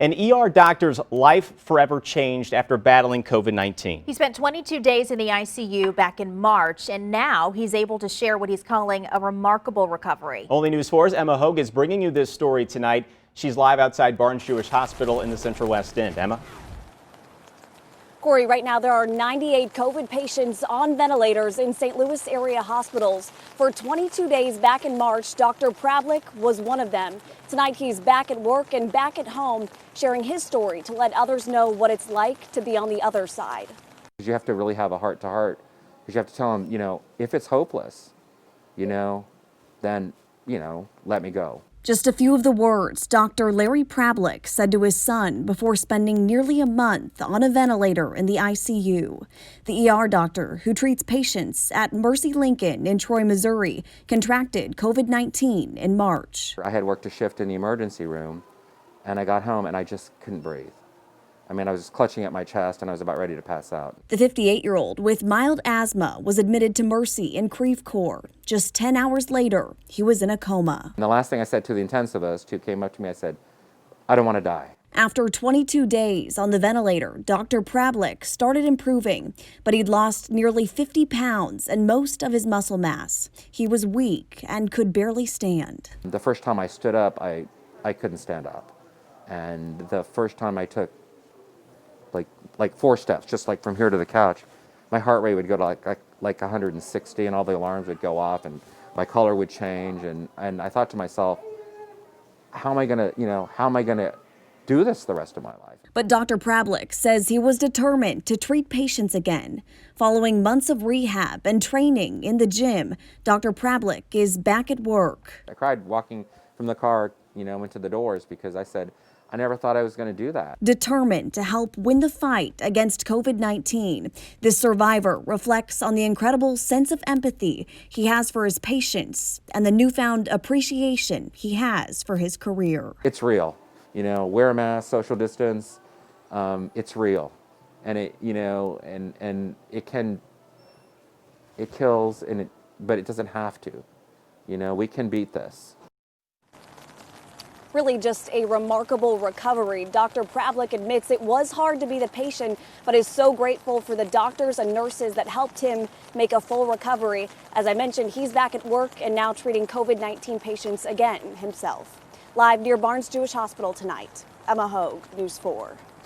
An ER doctor's life forever changed after battling COVID-19. He spent 22 days in the ICU back in March, and now he's able to share what he's calling a remarkable recovery. Only News 4's Emma Hogue is bringing you this story tonight. She's live outside Barnes Jewish Hospital in the Central West End. Emma? Corey, right now there are 98 COVID patients on ventilators in St. Louis area hospitals. For 22 days back in March, Dr. Pravlik was one of them. Tonight he's back at work and back at home, sharing his story to let others know what it's like to be on the other side. You have to really have a heart-to-heart, because you have to tell them, if it's hopeless, then, let me go. Just a few of the words Dr. Larry Pravlik said to his son before spending nearly a month on a ventilator in the ICU. The ER doctor who treats patients at Mercy Lincoln in Troy, Missouri, contracted COVID-19 in March. I had worked a shift in the emergency room, and I got home and I just couldn't breathe. I was clutching at my chest and I was about ready to pass out. The 58-year-old with mild asthma was admitted to Mercy in Creve Coeur. Just 10 hours later, he was in a coma. And the last thing I said to the intensivist who came up to me, I said, I don't want to die. After 22 days on the ventilator, Dr. Pravlik started improving, but he'd lost nearly 50 pounds and most of his muscle mass. He was weak and could barely stand. The first time I stood up, I couldn't stand up. And the first time I took like 4 steps, just like from here to the couch, my heart rate would go to like 160 and all the alarms would go off and my color would change. And I thought to myself, how am I gonna do this the rest of my life? But Dr. Pravlik says he was determined to treat patients again. Following months of rehab and training in the gym, Dr. Pravlik is back at work. I cried walking from the car, into the doors, because I said, I never thought I was going to do that. Determined to help win the fight against COVID-19, this survivor reflects on the incredible sense of empathy he has for his patients and the newfound appreciation he has for his career. It's real. Wear a mask, social distance. It's real. And it kills, but it doesn't have to. We can beat this. Really just a remarkable recovery. Dr. Pravlik admits it was hard to be the patient, but is so grateful for the doctors and nurses that helped him make a full recovery. As I mentioned, he's back at work and now treating COVID-19 patients again himself. Live near Barnes Jewish Hospital tonight, Emma Hogue, News 4.